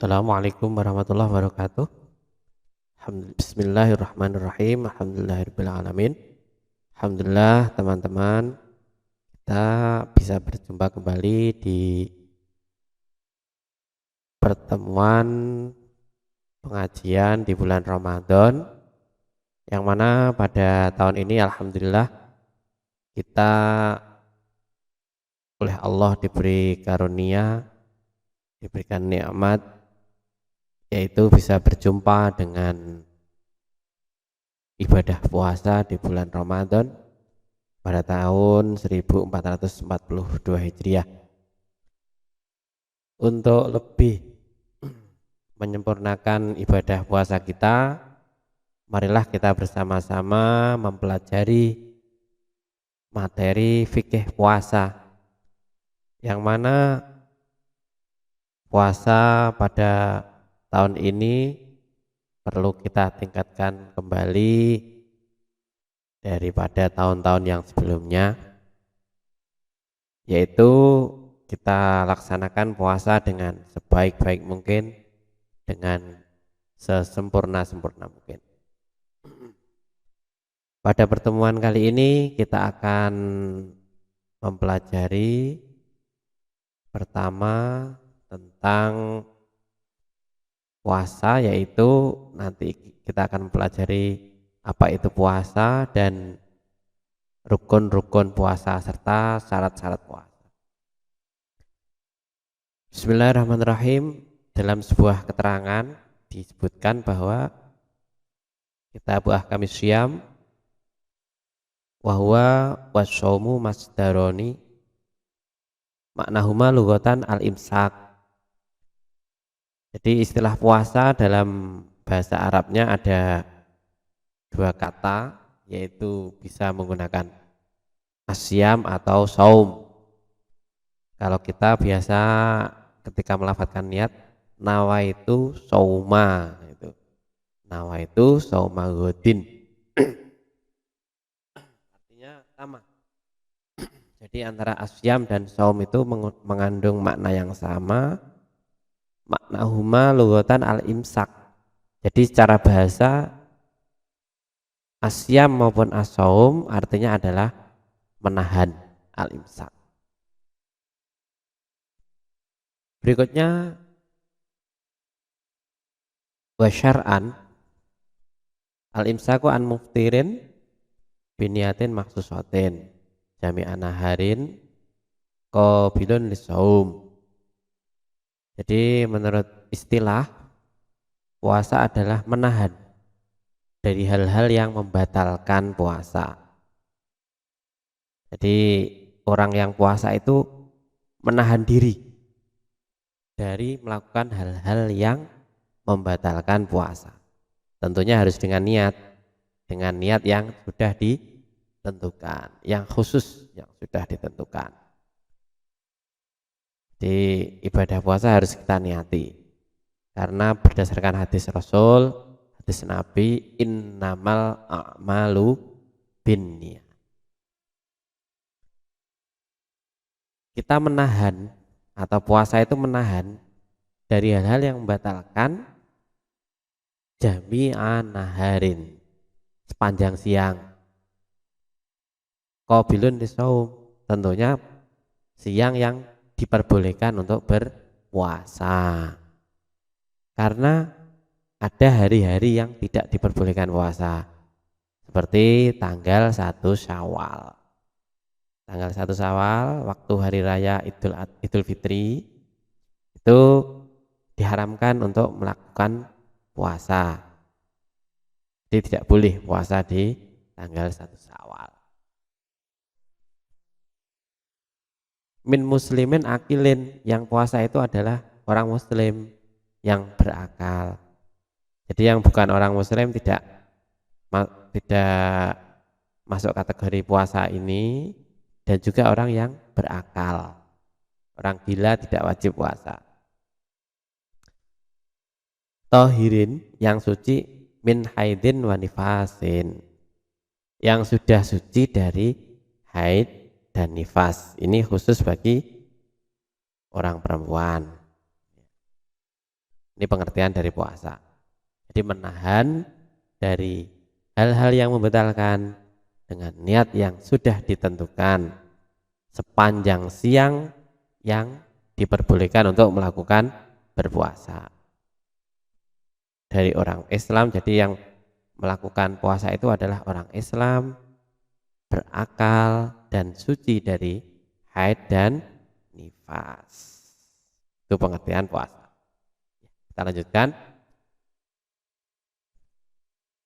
Assalamualaikum warahmatullahi wabarakatuh. Bismillahirrahmanirrahim. Alhamdulillahirrahmanirrahim. Alhamdulillah teman-teman, kita bisa berjumpa kembali di pertemuan pengajian di bulan Ramadan, yang mana pada tahun ini alhamdulillah kita oleh Allah diberi karunia, diberikan nikmat, yaitu bisa berjumpa dengan ibadah puasa di bulan Ramadan pada tahun 1442 Hijriah. Untuk lebih menyempurnakan ibadah puasa kita, marilah kita bersama-sama mempelajari materi fikih puasa, yang mana puasa pada tahun ini perlu kita tingkatkan kembali daripada tahun-tahun yang sebelumnya, yaitu kita laksanakan puasa dengan sebaik-baik mungkin, dengan sesempurna-sempurna mungkin. Pada pertemuan kali ini kita akan mempelajari pertama tentang puasa, yaitu nanti kita akan mempelajari apa itu puasa dan rukun-rukun puasa serta syarat-syarat puasa. Bismillahirrahmanirrahim. Dalam sebuah keterangan disebutkan bahwa kitab Ahkamis Syiyam wa huwa wasyaumu masdaroni maknahuma lughatan al-imsak. Jadi istilah puasa dalam bahasa Arabnya ada dua kata, yaitu bisa menggunakan asyam atau saum. Kalau kita biasa ketika melafadzkan niat, nawaitu sauma, itu nawaitu sauma godin. Artinya sama. Jadi antara asyam dan saum itu mengandung makna yang sama. Maknahuma lughatan al-imsak. Jadi secara bahasa asyam maupun as-saum artinya adalah menahan, al-imsak. Berikutnya wa syar'an al-imsaku an muftirin biniyatin maksusatin jami'an naharin qabilun lisaum. Jadi menurut istilah, puasa adalah menahan dari hal-hal yang membatalkan puasa. Jadi orang yang puasa itu menahan diri dari melakukan hal-hal yang membatalkan puasa. Tentunya harus dengan niat yang sudah ditentukan, yang khusus yang sudah ditentukan. Di ibadah puasa harus kita niati, karena berdasarkan hadis Rasul, hadis Nabi, innamal a'malu binniyat. Kita menahan atau puasa itu menahan dari hal-hal yang membatalkan jami'an naharin, sepanjang siang. Qabilun lisaum, tentunya siang yang diperbolehkan untuk berpuasa, karena ada hari-hari yang tidak diperbolehkan puasa, seperti tanggal 1 Syawal. Tanggal 1 Syawal, waktu hari raya Idul Fitri, itu diharamkan untuk melakukan puasa. Jadi tidak boleh puasa di tanggal 1 Syawal. Min muslimin akilin, yang puasa itu adalah orang muslim yang berakal. Jadi yang bukan orang muslim tidak masuk kategori puasa ini, dan juga orang yang berakal. Orang gila tidak wajib puasa. Tohirin, yang suci, min haidin wa nifasin, yang sudah suci dari haid dan nifas. Ini khusus bagi orang perempuan. Ini pengertian dari puasa. Jadi menahan dari hal-hal yang membatalkan dengan niat yang sudah ditentukan sepanjang siang yang diperbolehkan untuk melakukan berpuasa. Dari orang Islam, jadi yang melakukan puasa itu adalah orang Islam, berakal dan suci dari haid dan nifas. Itu pengertian puasa. Kita lanjutkan.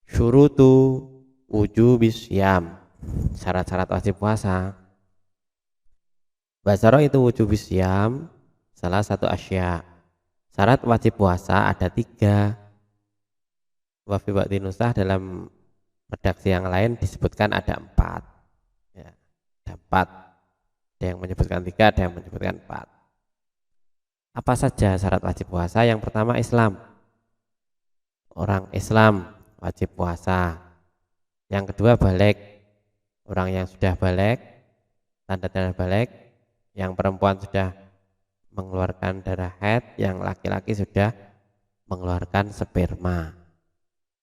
Syurutu wujubis syiyam. Syarat-syarat wajib puasa. Basara itu wujubis syiyam salah satu asya. Syarat wajib puasa ada 3. Wafi ba'di nusah dalam redaksi yang lain disebutkan ada 4. Ya, ada 4. Ada yang menyebutkan 3, ada yang menyebutkan 4. Apa saja syarat wajib puasa? Yang pertama Islam. Orang Islam wajib puasa. Yang kedua baligh. Orang yang sudah baligh, tanda-tanda baligh. Yang perempuan sudah mengeluarkan darah haid, yang laki-laki sudah mengeluarkan sperma.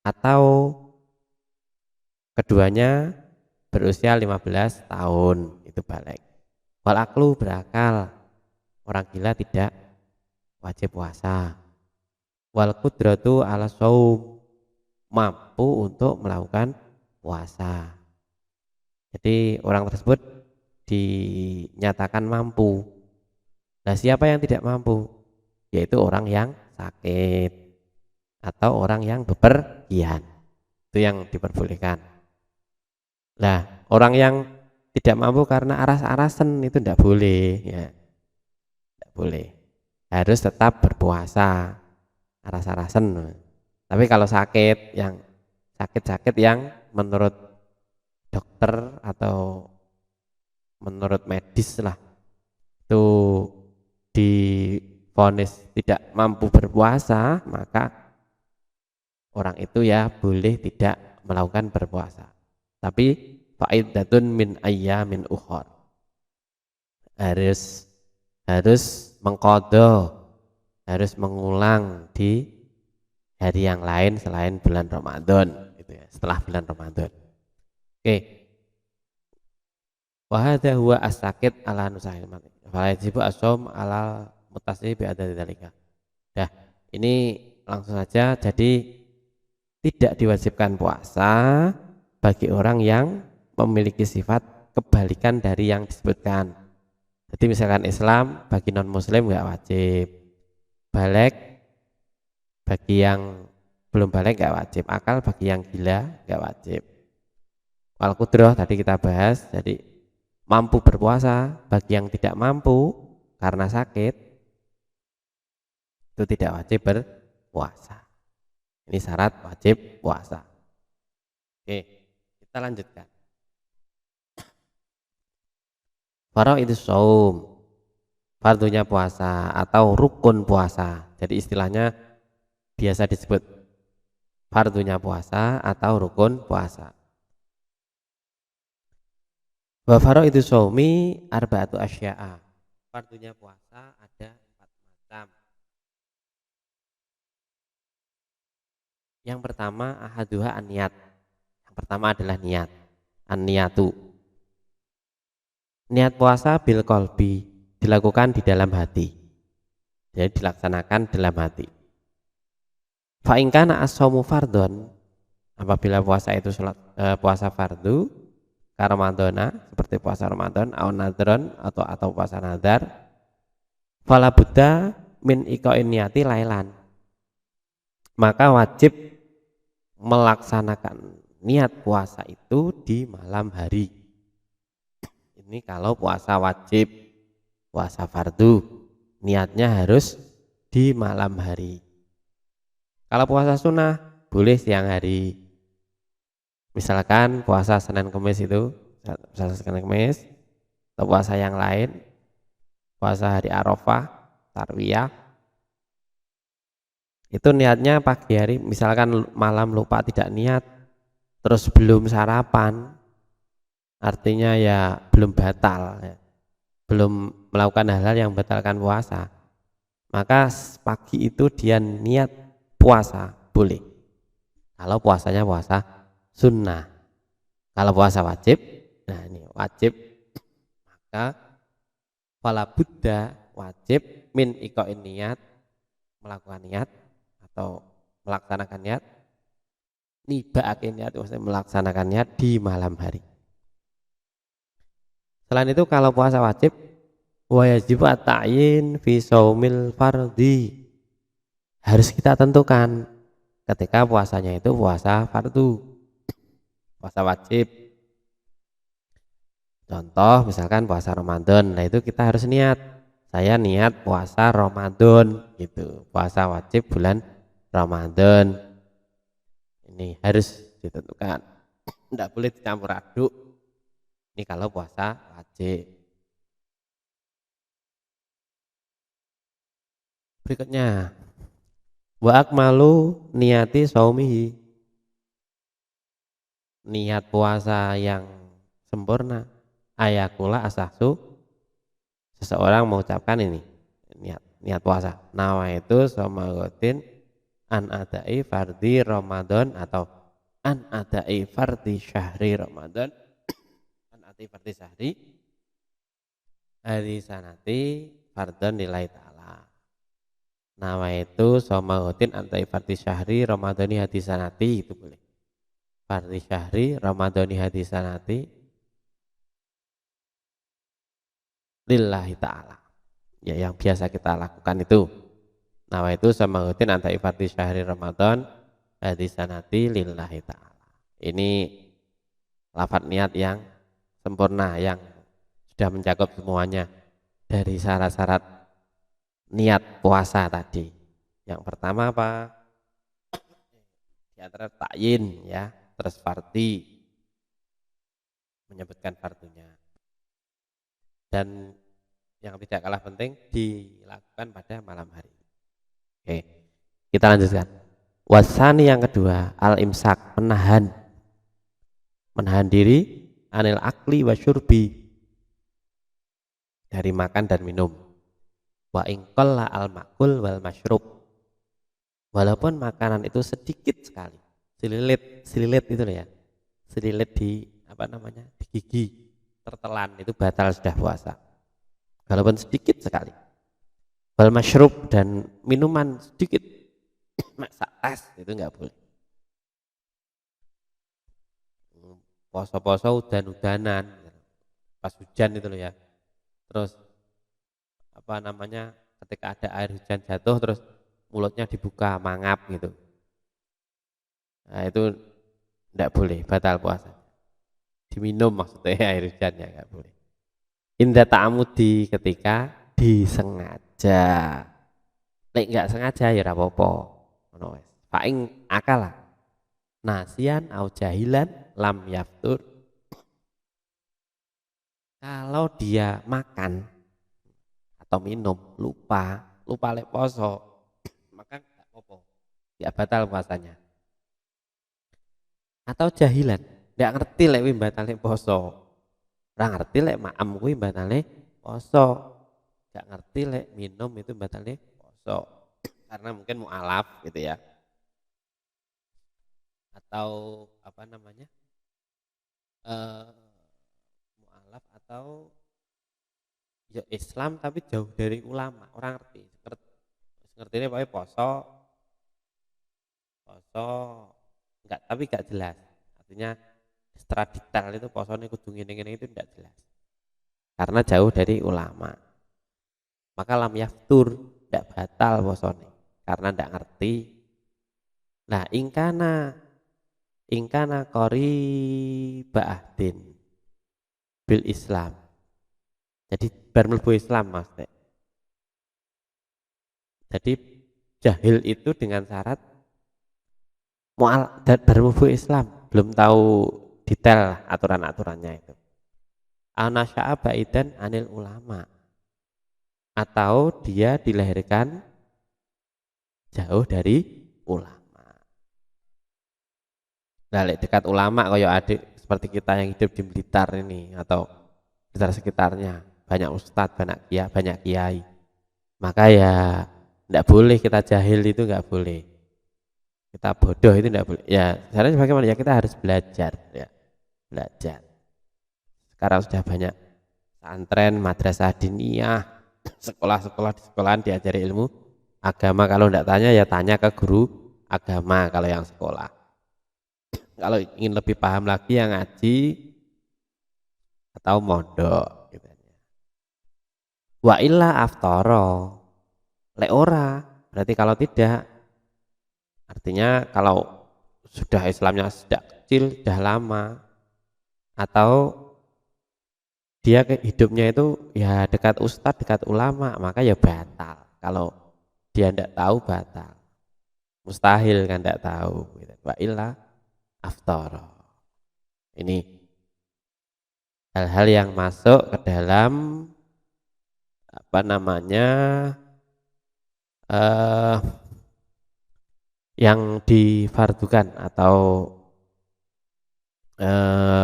Atau keduanya berusia 15 tahun, itu baligh. Wal aqlu berakal. Orang gila tidak wajib puasa. Wal qudratu ala shaum, mampu untuk melakukan puasa. Jadi orang tersebut dinyatakan mampu. Nah, siapa yang tidak mampu? Yaitu orang yang sakit atau orang yang bepergian. Itu yang diperbolehkan. Nah, orang yang tidak mampu karena aras-arasan itu tidak boleh, ya. Tidak boleh. Harus tetap berpuasa. Aras-arasan. Tapi kalau sakit, yang sakit-sakit yang menurut dokter atau menurut medis lah, itu divonis tidak mampu berpuasa, maka orang itu ya boleh tidak melakukan berpuasa. Tapi fa'iddatun min ayyamin ukhor. Harus mengqadha, harus mengulang di hari yang lain selain bulan Ramadan, gitu ya, setelah bulan Ramadan. Oke. Wa hadza huwa as-sakit ala nusahil mati. Fa yajibu as-shaum ala mutasib bi adati dzalika. Dah, ini langsung saja. Jadi tidak diwajibkan puasa bagi orang yang memiliki sifat kebalikan dari yang disebutkan. Jadi misalkan Islam bagi non muslim nggak wajib, baligh bagi yang belum baligh nggak wajib, akal bagi yang gila nggak wajib. Wal qudrah tadi kita bahas, jadi mampu berpuasa bagi yang tidak mampu karena sakit itu tidak wajib berpuasa. Ini syarat wajib puasa. Oke, kita lanjutkan. Faraidus shaum, fardunya puasa atau rukun puasa. Jadi istilahnya biasa disebut fardunya puasa atau rukun puasa. Wa faraidus shaumi arba'atu asya'a. Fardunya puasa ada 4 macam. Yang pertama ahaduha an-niyat. Yang pertama adalah niat. An-niyatu. Niat puasa bil qalbi, dilakukan di dalam hati. Jadi dilaksanakan dalam hati. Fa in kana as-shaumu fardhon, apabila puasa itu puasa fardu ka Ramadana, seperti puasa Ramadan au nadron atau puasa nadar, fala budda min iqa'in niyati lailan. Maka wajib melaksanakan niat puasa itu di malam hari. Ini kalau puasa wajib, puasa fardu, niatnya harus di malam hari. Kalau puasa sunnah boleh siang hari. Misalkan puasa Senin Kemis itu, puasa Senin Kemis, atau puasa yang lain, puasa hari Arafah, Tarwiyah, itu niatnya pagi hari. Misalkan malam lupa tidak niat, terus belum sarapan, artinya ya belum batal, ya. Belum melakukan hal-hal yang membatalkan puasa, maka pagi itu dia niat puasa boleh. Kalau puasanya puasa sunnah. Kalau puasa wajib, nah ini wajib, maka fala buddha wajib min iqa'in niat, melakukan niat atau melaksanakan niat, niba'ake niat, maksudnya melaksanakan niat di malam hari. Selain itu kalau puasa wajib, wajib at-ta'yin fi shaumil fardhi, harus kita tentukan ketika puasanya itu puasa fardu, puasa wajib. Contoh misalkan puasa Ramadan, nah itu kita harus niat, saya niat puasa Ramadan gitu, puasa wajib bulan Ramadan. Ini harus ditentukan, tidak boleh dicampur aduk. Ini kalau puasa wajib. Berikutnya, wa akmalu niyati saumihi, niat puasa yang sempurna, ayakula asahsu, seseorang mengucapkan ini niat puasa, nawa itu somagotin an adai fardhi Ramadan atau an adai fardhi syahri Ramadan, an adai fardhi syahri hari sanati fardhan nilai ta'ala. Nawa itu somagotin an adai fardhi syahri Ramadani hadis sanati, itu boleh. Fardhi syahri Ramadani hadis sanati lillahi ta'ala, ya yang biasa kita lakukan itu. Nawa itu sama rutin antai fardhi syahri Ramadan hadis sanati lillahi ta'ala. Ini lafadz niat yang sempurna, yang sudah mencakup semuanya dari syarat-syarat niat puasa tadi. Yang pertama apa? Di antara ta'yin, ya, terus fardhi, menyebutkan fardunya. Dan yang tidak kalah penting dilakukan pada malam hari. Oke, kita lanjutkan. Wasani yang kedua, al-imsak, menahan diri anil akli wa syurbi, dari makan dan minum. Wa ingqalla al-makul wal masyrub, walaupun makanan itu sedikit sekali, selilit itu ya, selilit di di gigi, tertelan, itu batal sudah puasa walaupun sedikit sekali. Wal masyrub, dan minuman sedikit, masak es, itu enggak boleh. Poso-poso udan-udanan, pas hujan itu loh ya, terus ketika ada air hujan jatuh terus mulutnya dibuka mangap gitu, nah itu enggak boleh, batal puasa. Diminum maksudnya air hujannya, enggak boleh. Indah ta'amudi, ketika disengaja. Nek enggak sengaja ya ora apa-apa. Ngono wis. Paing akala nasian au jahilan lam yaftur. Kalau dia makan atau minum lupa lek poso, maka enggak apa-apa, ya batal puasanya. Atau jahilan, enggak ngerti lek kuwi batale poso, ora ngerti lek maem kuwi batale poso, enggak ngerti lek minum itu batale poso, karena mungkin mualaf gitu ya, atau mualaf atau ya Islam tapi jauh dari ulama, orang ngerti ini pokoknya poso enggak, tapi enggak jelas, artinya secara detail itu poso ini kudu ngene-ngene itu enggak jelas karena jauh dari ulama, maka lam yaftur, enggak batal posone karena enggak ngerti. Nah, ingkana qoriba ahdin bil Islam, jadi bar mlebu Islam Mas. Jadi jahil itu dengan syarat bar mlebu Islam, belum tahu detail aturan-aturannya itu. Anasya'a baidan anil ulama, atau dia dilahirkan jauh dari ulama. Nah, dekat ulama kayak adik seperti kita yang hidup di Blitar ini atau Blitar sekitarnya, banyak ustadz, banyak kiai, maka ya Tidak boleh kita jahil, itu nggak boleh. Kita bodoh itu tidak boleh. Ya, caranya bagaimana? Ya kita harus belajar, ya. Belajar. Sekarang sudah banyak pesantren, madrasah diniyah, sekolah-sekolah di sekolahan diajari ilmu agama. Kalau tidak tanya ya tanya ke guru agama kalau yang sekolah. Kalau ingin lebih paham lagi yang ngaji atau mondok gitu. Wa illa aftara. Lek ora, berarti kalau tidak, artinya kalau sudah Islamnya sejak kecil, sudah lama, atau dia hidupnya itu ya dekat ustadz, dekat ulama, maka ya batal. Kalau dia tidak tahu batal, mustahil kan tidak tahu. Wa illa aftara. Ini hal-hal yang masuk ke dalam apa namanya yang difardukan atau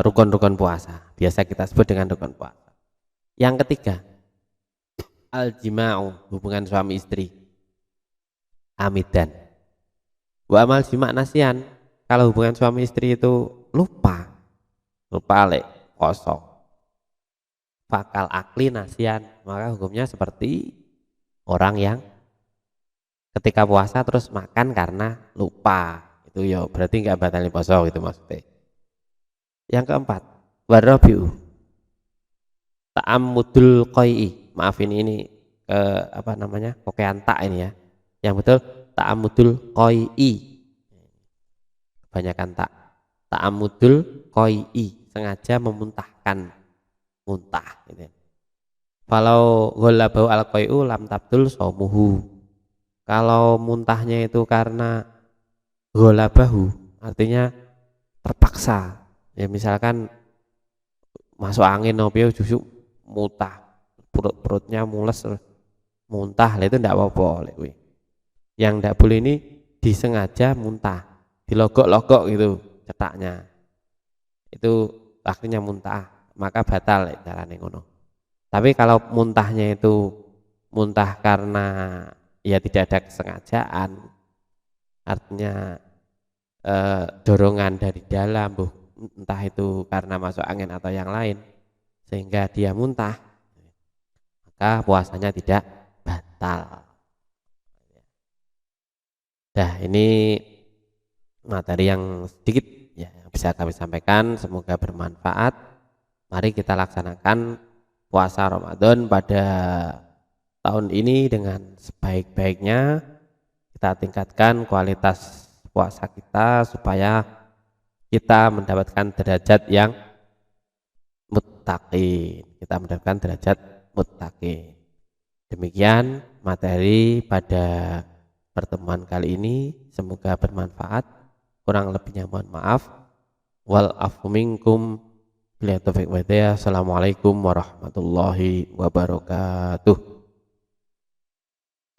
rukun-rukun puasa. Biasa kita sebut dengan rukun puasa. Yang ketiga, al-jima'u, hubungan suami istri. Amidan. Wa amal jima' nasian. Kalau hubungan suami istri itu lupa lek kosong. Fakal akli nasian, maka hukumnya seperti orang yang ketika puasa terus makan karena lupa. Itu ya berarti nggak batalin puasa gitu maksudnya. Yang keempat, warabiu ta'ammudul qai'i. Maafin ini apa namanya? Kokean tak ini ya. Yang betul ta'ammudul qai'i. Kebanyakan tak. Ta'ammudul qai'i, sengaja memuntahkan, muntah gitu. Kalau ghalabau al-qai'u lam tabdul shaumuhu. Kalau muntahnya itu karena ghalabahu, artinya terpaksa. Ya misalkan masuk angin nopo justru muntah, perutnya mules muntah, itu tidak apa-apa. Yang tidak boleh ini disengaja muntah, dilogok-logok gitu cetaknya, itu akhirnya muntah, maka batal carane ngono. Tapi kalau muntahnya itu muntah karena ya tidak ada kesengajaan, artinya dorongan dari dalam, entah itu karena masuk angin atau yang lain, sehingga dia muntah, maka puasanya tidak batal. Nah, ini materi yang sedikit ya yang bisa kami sampaikan, semoga bermanfaat. Mari kita laksanakan puasa Ramadan pada tahun ini dengan sebaik-baiknya. Kita tingkatkan kualitas puasa kita supaya kita mendapatkan derajat yang muttaqin. Kita mendapatkan derajat muttaqin. Demikian materi pada pertemuan kali ini, semoga bermanfaat. Kurang lebihnya mohon maaf. Wal afu minkum. Assalamualaikum warahmatullahi wabarakatuh.